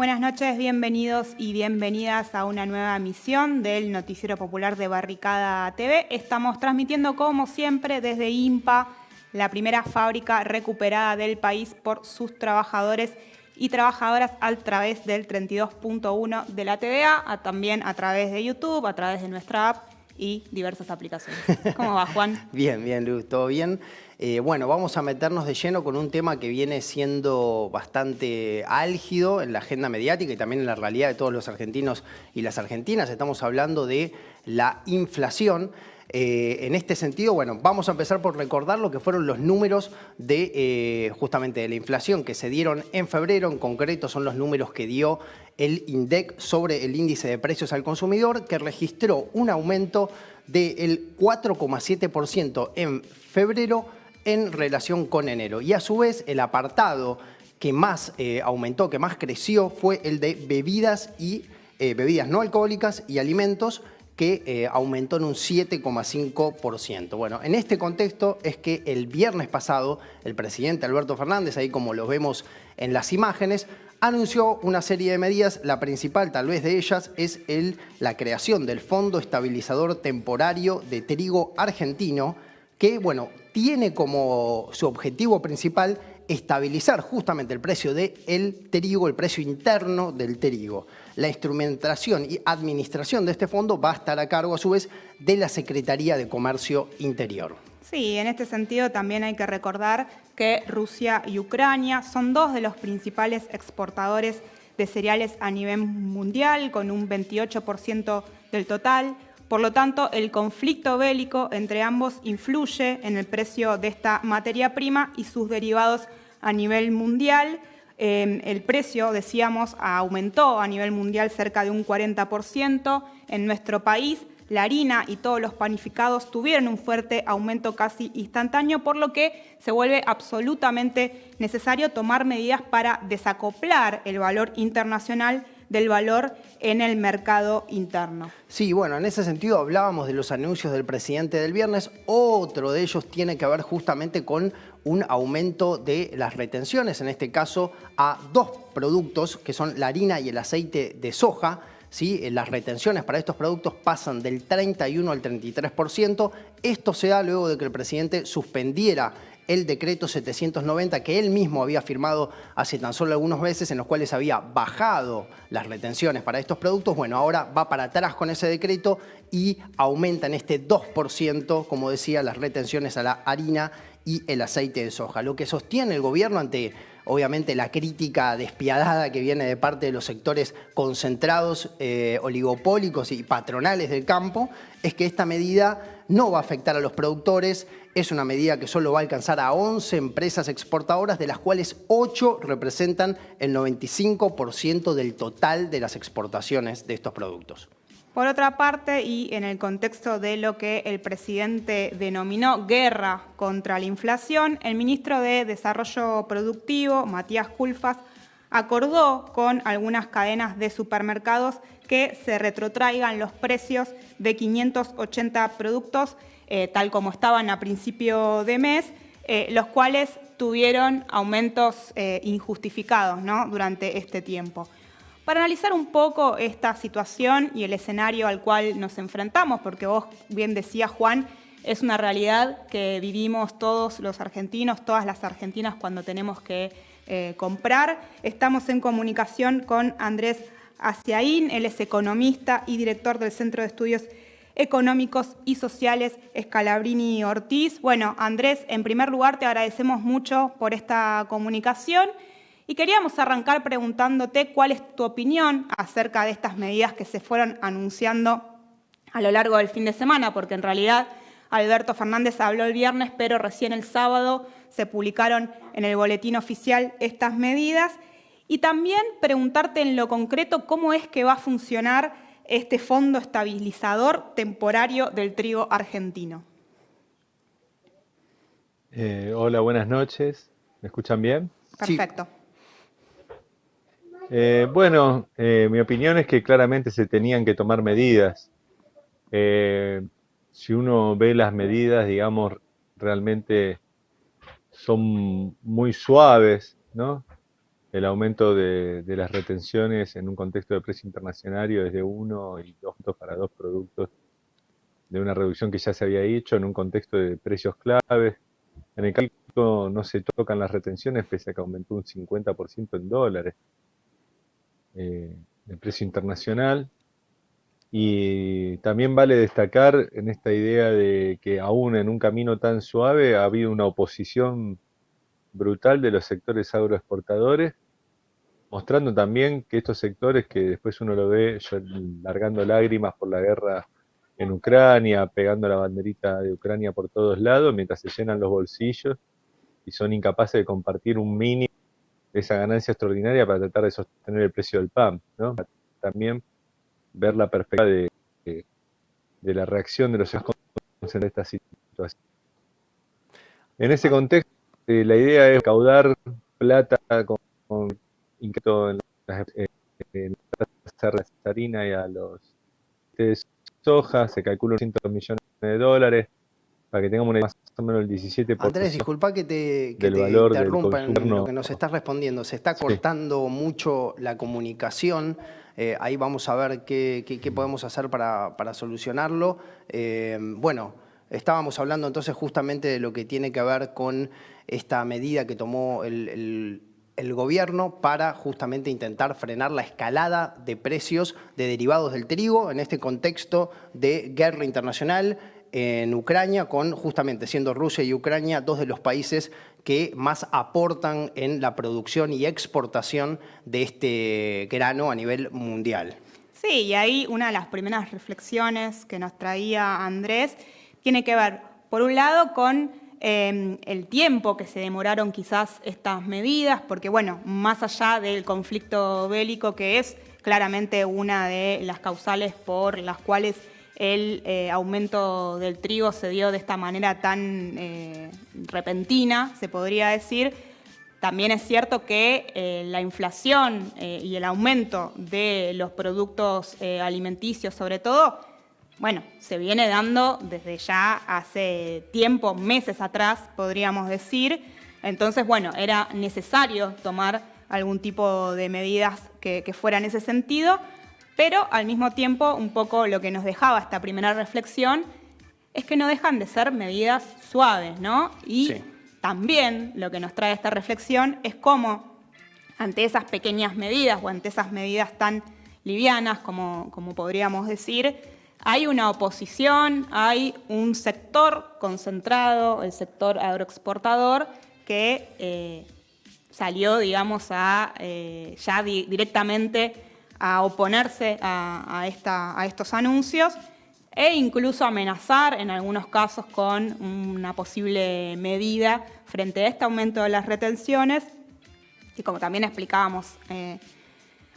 Buenas noches, bienvenidos y bienvenidas a una nueva emisión del Noticiero Popular de Barricada TV. Estamos transmitiendo, como siempre, desde INPA, la primera fábrica recuperada del país por sus trabajadores y trabajadoras a través del 32.1 de la TVA, también a través de YouTube, a través de nuestra app y diversas aplicaciones. ¿Cómo va, Juan? Bien, Luz, ¿todo bien? Bueno, vamos a meternos de lleno con un tema que viene siendo bastante álgido en la agenda mediática y también en la realidad de todos los argentinos y las argentinas. Estamos hablando de la inflación. En este sentido, bueno, vamos a empezar por recordar lo que fueron los números de justamente de la inflación que se dieron en febrero. En concreto son los números que dio el INDEC sobre el índice de precios al consumidor, que registró un aumento del 4,7% en febrero en relación con enero. Y a su vez el apartado que más aumentó, que más creció, fue el de bebidas y bebidas no alcohólicas y alimentos, que aumentó en un 7,5%. Bueno, en este contexto es que el viernes pasado el presidente Alberto Fernández, ahí como lo vemos en las imágenes, anunció una serie de medidas. La principal, tal vez de ellas, es la creación del Fondo Estabilizador Temporario de Trigo Argentino, que, bueno, tiene como su objetivo principal estabilizar justamente el precio del trigo, el precio interno del trigo. La instrumentación y administración de este fondo va a estar a cargo, a su vez, de la Secretaría de Comercio Interior. Sí, en este sentido también hay que recordar que Rusia y Ucrania son dos de los principales exportadores de cereales a nivel mundial, con un 28% del total. Por lo tanto, el conflicto bélico entre ambos influye en el precio de esta materia prima y sus derivados a nivel mundial. El precio, decíamos, aumentó a nivel mundial cerca de un 40%. En nuestro país, la harina y todos los panificados tuvieron un fuerte aumento casi instantáneo, por lo que se vuelve absolutamente necesario tomar medidas para desacoplar el valor internacional del valor en el mercado interno. Sí, bueno, en ese sentido hablábamos de los anuncios del presidente del viernes. Otro de ellos tiene que ver justamente con un aumento de las retenciones, en este caso a dos productos que son la harina y el aceite de soja. ¿Sí? Las retenciones para estos productos pasan del 31 al 33%. Esto se da luego de que el presidente suspendiera el decreto 790 que él mismo había firmado hace tan solo algunos meses, en los cuales había bajado las retenciones para estos productos. Bueno, ahora va para atrás con ese decreto y aumenta en este 2%, como decía, las retenciones a la harina y el aceite de soja. Lo que sostiene el gobierno ante, obviamente, la crítica despiadada que viene de parte de los sectores concentrados, oligopólicos y patronales del campo, es que esta medida no va a afectar a los productores. Es una medida que solo va a alcanzar a 11 empresas exportadoras, de las cuales 8 representan el 95% del total de las exportaciones de estos productos. Por otra parte, y en el contexto de lo que el presidente denominó guerra contra la inflación, el ministro de Desarrollo Productivo, Matías Culfas, acordó con algunas cadenas de supermercados que se retrotraigan los precios de 580 productos, tal como estaban a principio de mes, los cuales tuvieron aumentos injustificados, ¿no?, durante este tiempo. Para analizar un poco esta situación y el escenario al cual nos enfrentamos, porque vos bien decías, Juan, es una realidad que vivimos todos los argentinos, todas las argentinas cuando tenemos que comprar. Estamos en comunicación con Andrés Aciaín, él es economista y director del Centro de Estudios Económicos y Sociales Scalabrini Ortiz. Bueno, Andrés, en primer lugar te agradecemos mucho por esta comunicación. Y queríamos arrancar preguntándote cuál es tu opinión acerca de estas medidas que se fueron anunciando a lo largo del fin de semana, porque en realidad Alberto Fernández habló el viernes, pero recién el sábado se publicaron en el boletín oficial estas medidas. Y también preguntarte en lo concreto cómo es que va a funcionar este Fondo Estabilizador Temporario del Trigo Argentino. Hola, buenas noches. ¿Me escuchan bien? Perfecto. Sí. Mi opinión es que claramente se tenían que tomar medidas. Si uno ve las medidas, digamos, realmente son muy suaves, ¿no? el aumento de las retenciones en un contexto de precio internacional es de 1 y 2 puntos para 2 productos, de una reducción que ya se había hecho en un contexto de precios claves. En el cálculo no se tocan las retenciones, pese a que aumentó un 50% en dólares el precio internacional. Y también vale destacar en esta idea de que aún en un camino tan suave ha habido una oposición brutal de los sectores agroexportadores, mostrando también que estos sectores, que después uno lo ve largando lágrimas por la guerra en Ucrania, pegando la banderita de Ucrania por todos lados, mientras se llenan los bolsillos y son incapaces de compartir un mínimo de esa ganancia extraordinaria para tratar de sostener el precio del pan, ¿no? También ver la perspectiva de la reacción de los estados en esta situación. En ese contexto, la idea es recaudar plata con incremento en las harinas y a los de soja, se calcula $100 millones, para que tengamos más o menos el 17% Andrés, disculpa que te valor del interrumpa en consumo. lo que nos estás respondiendo. Se está cortando mucho la comunicación. Ahí vamos a ver qué podemos hacer para solucionarlo. Bueno, estábamos hablando entonces justamente de lo que tiene que ver con esta medida que tomó el gobierno para justamente intentar frenar la escalada de precios de derivados del trigo en este contexto de guerra internacional en Ucrania, con justamente siendo Rusia y Ucrania dos de los países que más aportan en la producción y exportación de este grano a nivel mundial. Sí, y ahí una de las primeras reflexiones que nos traía Andrés tiene que ver, por un lado, con el tiempo que se demoraron quizás estas medidas, porque bueno, más allá del conflicto bélico, que es claramente una de las causales por las cuales el aumento del trigo se dio de esta manera tan repentina, se podría decir. También es cierto que la inflación y el aumento de los productos alimenticios, sobre todo, bueno, se viene dando desde ya hace tiempo, meses atrás, podríamos decir. Entonces, bueno, era necesario tomar algún tipo de medidas que fuera en ese sentido. Pero al mismo tiempo, un poco lo que nos dejaba esta primera reflexión es que no dejan de ser medidas suaves, ¿no? Y sí, también lo que nos trae esta reflexión es cómo ante esas pequeñas medidas o ante esas medidas tan livianas, como podríamos decir, hay una oposición, hay un sector concentrado, el sector agroexportador, que salió, digamos, ya directamente a oponerse a estos anuncios e incluso amenazar en algunos casos con una posible medida frente a este aumento de las retenciones, que como también explicábamos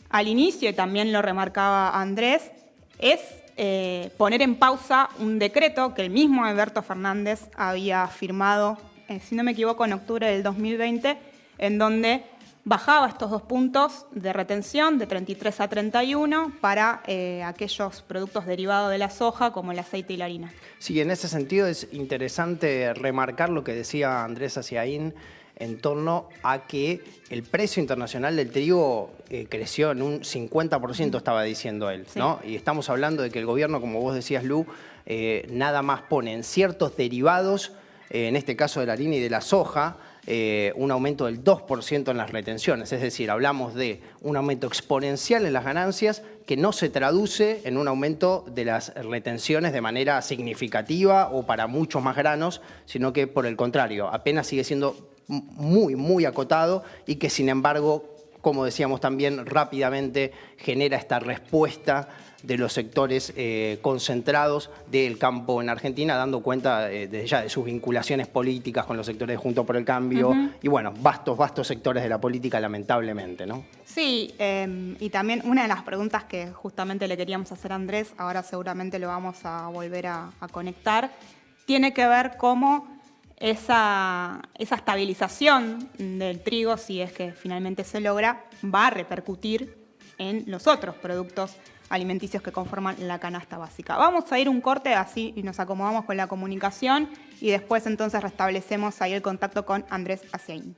al inicio y también lo remarcaba Andrés, es poner en pausa un decreto que el mismo Alberto Fernández había firmado, si no me equivoco, en octubre del 2020, en donde bajaba estos 2 puntos de retención de 33 a 31 para aquellos productos derivados de la soja como el aceite y la harina. Sí, en ese sentido es interesante remarcar lo que decía Andrés Aciaín en torno a que el precio internacional del trigo creció en un 50%, estaba diciendo él, sí, ¿no? Y estamos hablando de que el gobierno, como vos decías, Lu, nada más pone en ciertos derivados, en este caso de la harina y de la soja, un aumento del 2% en las retenciones. Es decir, hablamos de un aumento exponencial en las ganancias que no se traduce en un aumento de las retenciones de manera significativa o para muchos más granos, sino que por el contrario, apenas sigue siendo muy, muy acotado y que sin embargo, como decíamos también, rápidamente genera esta respuesta de los sectores concentrados del campo en Argentina, dando cuenta desde ya de sus vinculaciones políticas con los sectores de Juntos por el Cambio y bueno, vastos sectores de la política, lamentablemente, ¿no? Sí, y también una de las preguntas que justamente le queríamos hacer a Andrés, ahora seguramente lo vamos a volver a conectar, tiene que ver cómo esa estabilización del trigo, si es que finalmente se logra, va a repercutir en los otros productos alimenticios que conforman la canasta básica. Vamos a ir un corte así y nos acomodamos con la comunicación y después entonces restablecemos ahí el contacto con Andrés Aciaín.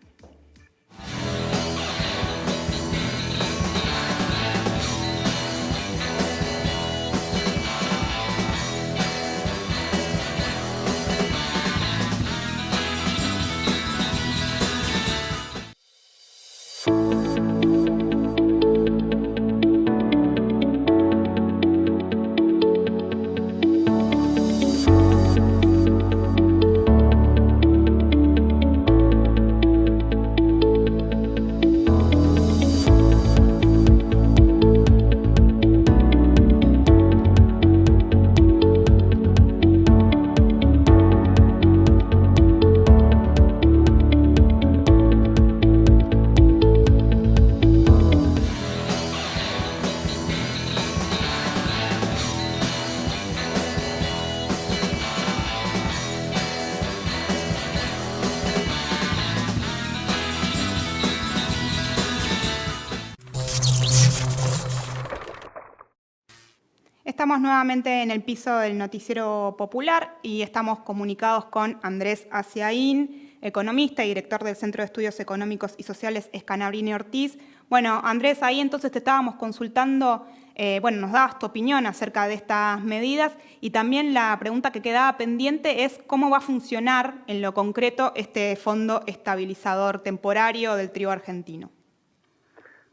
estamos nuevamente en el piso del Noticiero Popular y estamos comunicados con Andrés Aciaín, economista y director del Centro de Estudios Económicos y Sociales Scanabrini Ortiz. Bueno, Andrés, ahí entonces te estábamos consultando, nos dabas tu opinión acerca de estas medidas y también la pregunta que quedaba pendiente es cómo va a funcionar en lo concreto este Fondo Estabilizador Temporario del trigo argentino.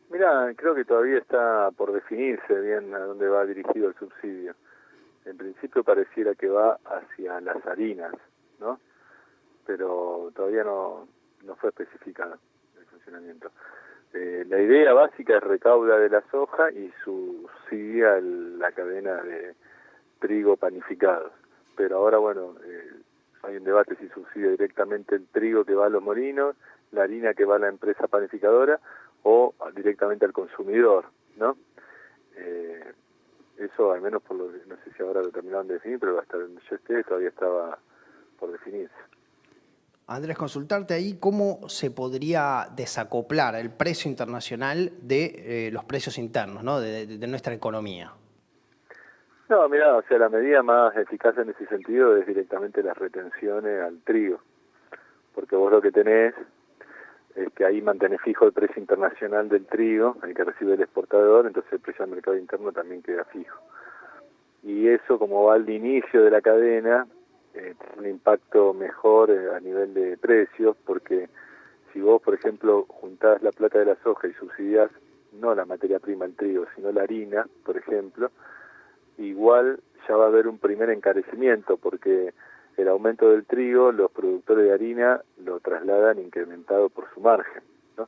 Mira, creo que todavía está por definirse bien a dónde va dirigido el subsidio. En principio pareciera que va hacia las harinas, ¿no? Pero todavía no fue especificado el funcionamiento. La idea básica es recauda de la soja y subsidia la cadena de trigo panificados. Pero ahora, hay un debate si subsidia directamente el trigo que va a los molinos, la harina que va a la empresa panificadora o directamente al consumidor, ¿no? Eso, al menos por lo que, no sé si ahora lo terminaron de definir, pero hasta donde yo esté todavía estaba por definirse. Andrés, consultarte ahí cómo se podría desacoplar el precio internacional de los precios internos, ¿no? de nuestra economía. No, mirá, la medida más eficaz en ese sentido es directamente las retenciones al trigo, porque vos lo que tenés es que ahí mantenés fijo el precio internacional del trigo, el que recibe el exportador, entonces el precio del mercado interno también queda fijo. Y eso, como va al inicio de la cadena, tiene un impacto mejor a nivel de precios, porque si vos, por ejemplo, juntás la plata de la soja y subsidiás no la materia prima, el trigo, sino la harina, por ejemplo, igual ya va a haber un primer encarecimiento, porque el aumento del trigo, los productores de harina lo trasladan incrementado por su margen, ¿no?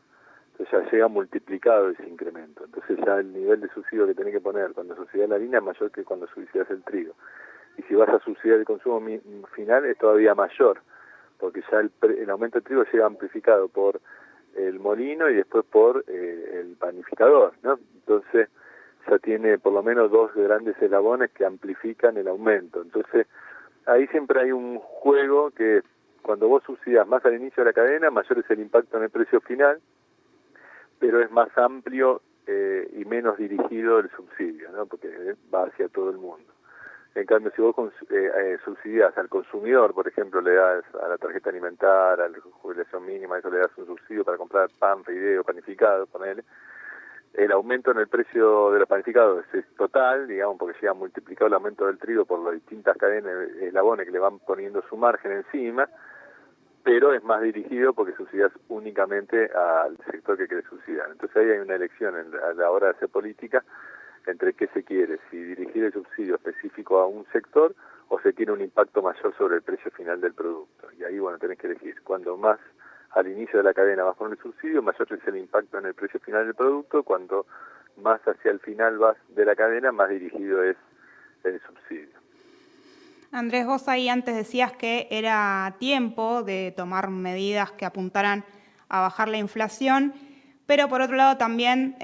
Entonces ya llega multiplicado ese incremento. Entonces ya el nivel de subsidio que tenés que poner cuando subsidias la harina es mayor que cuando subsidias el trigo. Y si vas a subsidiar el consumo final es todavía mayor, porque ya el aumento del trigo llega amplificado por el molino y después por el panificador, ¿no? Entonces ya tiene por lo menos dos grandes eslabones que amplifican el aumento. Entonces ahí siempre hay un juego que cuando vos subsidias más al inicio de la cadena, mayor es el impacto en el precio final, pero es más amplio y menos dirigido el subsidio, ¿no? Porque va hacia todo el mundo. En cambio, si vos subsidias al consumidor, por ejemplo, le das a la tarjeta alimentaria, a la jubilación mínima, eso le das un subsidio para comprar pan, fideo, panificado, ponele, el aumento en el precio de los panificados es total, digamos, porque llega multiplicado el aumento del trigo por las distintas cadenas eslabones que le van poniendo su margen encima, pero es más dirigido porque subsidias únicamente al sector que quiere subsidiar. Entonces ahí hay una elección a la hora de hacer política entre qué se quiere, si dirigir el subsidio específico a un sector o se tiene un impacto mayor sobre el precio final del producto. Y ahí, tenés que elegir. Cuando más al inicio de la cadena vas con el subsidio, mayor es el impacto en el precio final del producto. Cuando más hacia el final vas de la cadena, más dirigido es el subsidio. Andrés, vos ahí antes decías que era tiempo de tomar medidas que apuntaran a bajar la inflación, pero por otro lado también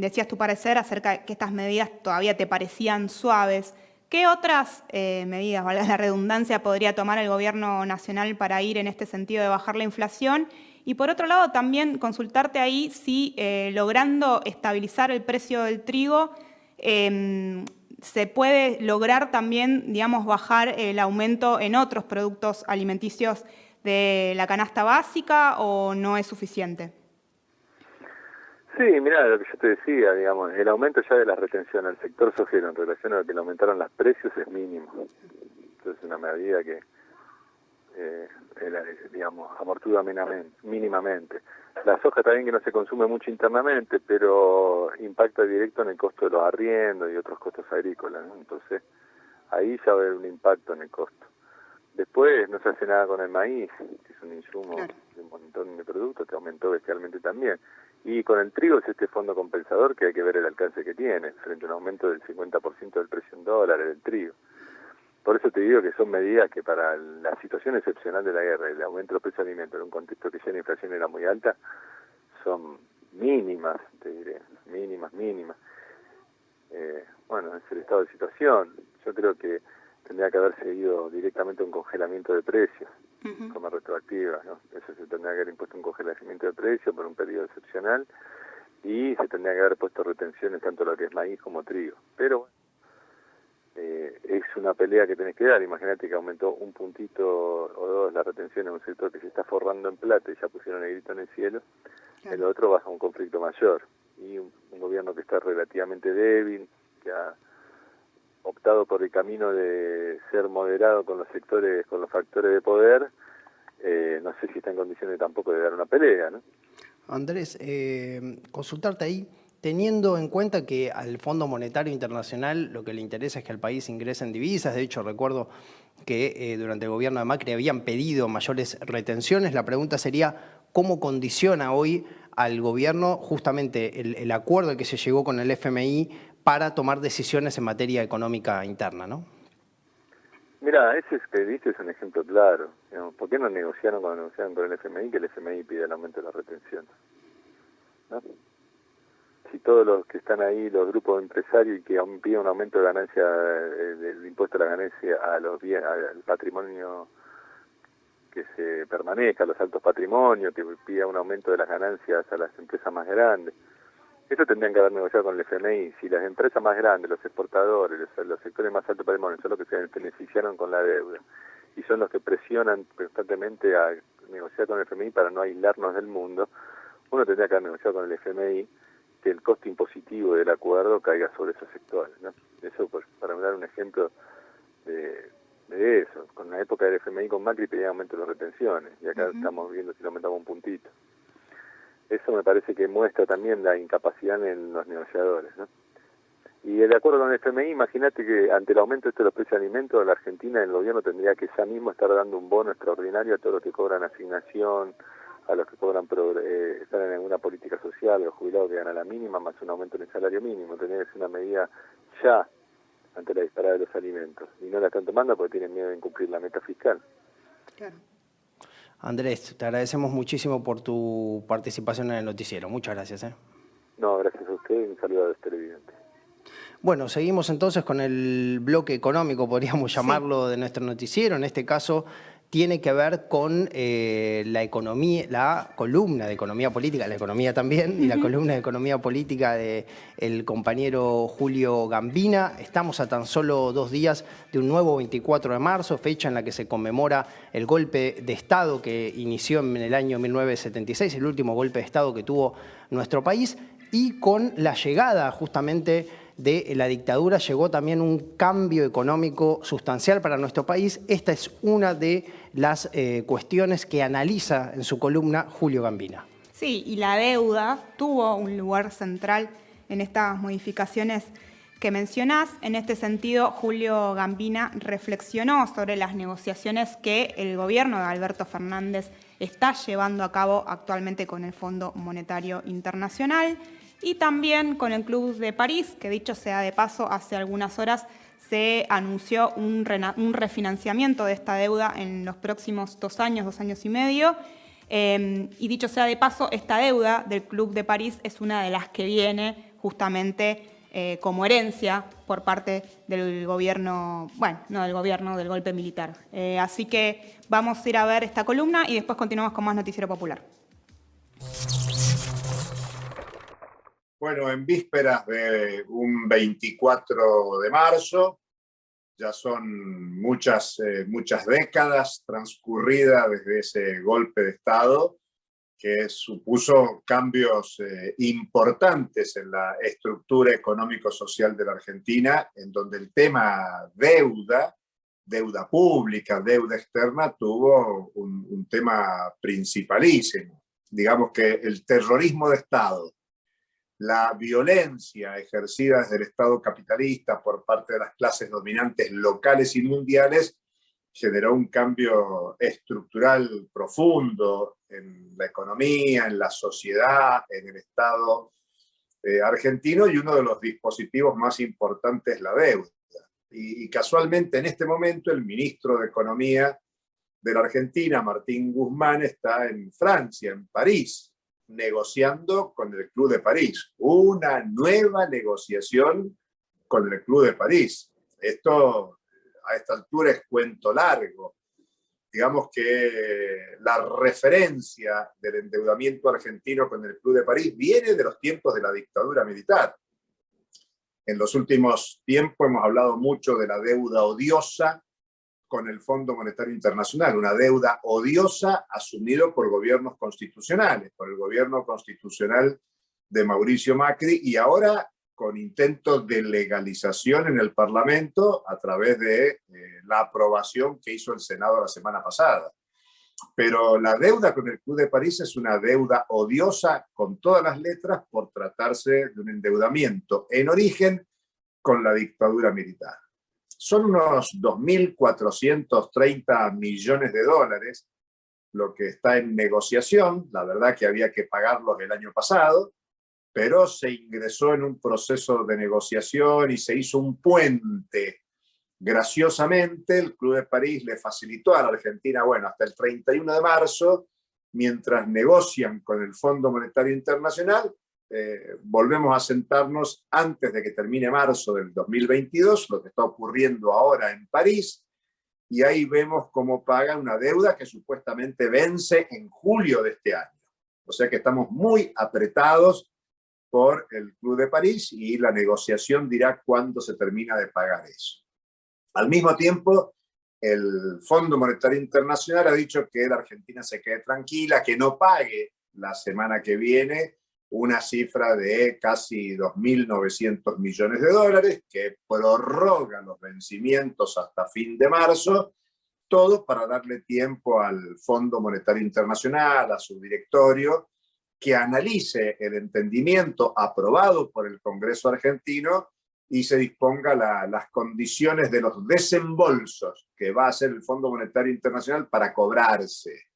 decías tu parecer acerca de que estas medidas todavía te parecían suaves. ¿Qué otras medidas, valga la redundancia, podría tomar el gobierno nacional para ir en este sentido de bajar la inflación? Y por otro lado también consultarte ahí si logrando estabilizar el precio del trigo se puede lograr también, digamos, bajar el aumento en otros productos alimenticios de la canasta básica o no es suficiente. Sí, mirá, lo que yo te decía, digamos, el aumento ya de la retención al sector sojero en relación a lo que le aumentaron los precios es mínimo. Entonces una medida que amortigua mínimamente. La soja también que no se consume mucho internamente, pero impacta directo en el costo de los arriendos y otros costos agrícolas, ¿no? Entonces ahí ya va a haber un impacto en el costo. Después no se hace nada con el maíz, que es un insumo de un montón de productos, que aumentó bestialmente también. Y con el trigo es este fondo compensador que hay que ver el alcance que tiene, frente a un aumento del 50% del precio en dólares del trigo. Por eso te digo que son medidas que para la situación excepcional de la guerra y el aumento de los precios de alimentos en un contexto que ya la inflación era muy alta, son mínimas, te diré, mínimas. Es el estado de situación. Yo creo que tendría que haber seguido directamente un congelamiento de precios, como retroactiva, ¿no? Eso se tendría que haber impuesto un congelamiento de precios por un periodo excepcional y se tendría que haber puesto retenciones tanto lo que es maíz como trigo. Pero es una pelea que tenés que dar. Imagínate que aumentó un puntito o dos la retención en un sector que se está forrando en plata y ya pusieron el grito en el cielo. Claro. El otro va a un conflicto mayor. Y un gobierno que está relativamente débil, que ha optado por el camino de ser moderado con los sectores, con los factores de poder, no sé si está en condiciones tampoco de dar una pelea, ¿no? Andrés, consultarte ahí, teniendo en cuenta que al Fondo Monetario Internacional lo que le interesa es que el país ingrese en divisas. De hecho, recuerdo que durante el gobierno de Macri habían pedido mayores retenciones. La pregunta sería, ¿cómo condiciona hoy al gobierno justamente el acuerdo al que se llegó con el FMI para tomar decisiones en materia económica interna, ¿no? Mira, ese que viste es un ejemplo claro. Digamos, ¿por qué no negociaron cuando negociaron con el FMI que el FMI pide el aumento de la retención? ¿No? Si todos los que están ahí, los grupos empresarios, y que piden un aumento de ganancia del impuesto a la ganancia a los bienes, al patrimonio que se permanezca, a los altos patrimonios, que pida un aumento de las ganancias a las empresas más grandes. Esto tendrían que haber negociado con el FMI. Si las empresas más grandes, los exportadores, los sectores más altos patrimonio, son los que se beneficiaron con la deuda y son los que presionan constantemente a negociar con el FMI para no aislarnos del mundo, uno tendría que haber negociado con el FMI que el costo impositivo del acuerdo caiga sobre esos sectores, ¿no? Eso para dar un ejemplo de eso. Con la época del FMI con Macri pedía aumento de las retenciones y acá estamos viendo si lo aumentamos un puntito. Eso me parece que muestra también la incapacidad en los negociadores, ¿no? Y el acuerdo con el FMI, imagínate que ante el aumento de los precios de alimentos, la Argentina, el gobierno tendría que ya mismo estar dando un bono extraordinario a todos los que cobran asignación, a los que cobran están en alguna política social, los jubilados que ganan la mínima, más un aumento en el salario mínimo. Tendría que ser una medida ya ante la disparada de los alimentos. Y no la están tomando porque tienen miedo de incumplir la meta fiscal. Claro. Andrés, te agradecemos muchísimo por tu participación en el noticiero. Muchas gracias. No, gracias a usted y un saludo a los televidentes. Bueno, seguimos entonces con el bloque económico, podríamos llamarlo, de nuestro noticiero. En este caso tiene que ver con la economía, la columna de economía política, la economía también, y la columna de economía política del compañero Julio Gambina. Estamos a tan solo 2 días de un nuevo 24 de marzo, fecha en la que se conmemora el golpe de Estado que inició en el año 1976, el último golpe de Estado que tuvo nuestro país, y con la llegada justamente de la dictadura llegó también un cambio económico sustancial para nuestro país. Esta es una de las cuestiones que analiza en su columna Julio Gambina. Sí, y la deuda tuvo un lugar central en estas modificaciones que mencionás. En este sentido, Julio Gambina reflexionó sobre las negociaciones que el gobierno de Alberto Fernández está llevando a cabo actualmente con el Fondo Monetario Internacional y también con el Club de París, que dicho sea de paso, hace algunas horas se anunció un refinanciamiento de esta deuda en los próximos 2 años, 2 años y medio. Y dicho sea de paso, esta deuda del Club de París es una de las que viene justamente como herencia por parte del gobierno, bueno, no del gobierno, del golpe militar. Así que vamos a ir a ver esta columna y después continuamos con más Noticiero Popular. Bueno, en vísperas de un 24 de marzo, ya son muchas décadas transcurridas desde ese golpe de Estado que supuso cambios importantes en la estructura económico-social de la Argentina, en donde el tema deuda pública, deuda externa, tuvo un tema principalísimo. Digamos que el terrorismo de Estado, la violencia ejercida desde el Estado capitalista por parte de las clases dominantes locales y mundiales generó un cambio estructural profundo en la economía, en la sociedad, en el Estado argentino, y uno de los dispositivos más importantes es la deuda. Y casualmente en este momento el ministro de Economía de la Argentina, Martín Guzmán, está en Francia, en París, negociando con el Club de París, una nueva negociación con el Club de París. Esto a esta altura es cuento largo. Digamos que la referencia del endeudamiento argentino con el Club de París viene de los tiempos de la dictadura militar. En los últimos tiempos hemos hablado mucho de la deuda odiosa con el Fondo Monetario Internacional, una deuda odiosa asumida por gobiernos constitucionales, por el gobierno constitucional de Mauricio Macri, y ahora con intentos de legalización en el Parlamento a través de la aprobación que hizo el Senado la semana pasada. Pero la deuda con el Club de París es una deuda odiosa con todas las letras por tratarse de un endeudamiento en origen con la dictadura militar. Son unos 2.430 millones de dólares lo que está en negociación. La verdad que había que pagarlos el año pasado, pero se ingresó en un proceso de negociación y se hizo un puente. Graciosamente, el Club de París le facilitó a la Argentina, bueno, hasta el 31 de marzo, mientras negocian con el Fondo Monetario Internacional, volvemos a sentarnos antes de que termine marzo del 2022, lo que está ocurriendo ahora en París, y ahí vemos cómo pagan una deuda que supuestamente vence en julio de este año. O sea que estamos muy apretados por el Club de París y la negociación dirá cuándo se termina de pagar eso. Al mismo tiempo, el Fondo Monetario Internacional ha dicho que la Argentina se quede tranquila, que no pague la semana que viene una cifra de casi 2.900 millones de dólares, que prorroga los vencimientos hasta fin de marzo, todo para darle tiempo al Fondo Monetario Internacional, a su directorio, que analice el entendimiento aprobado por el Congreso argentino y se disponga las condiciones de los desembolsos que va a hacer el Fondo Monetario Internacional para cobrarse.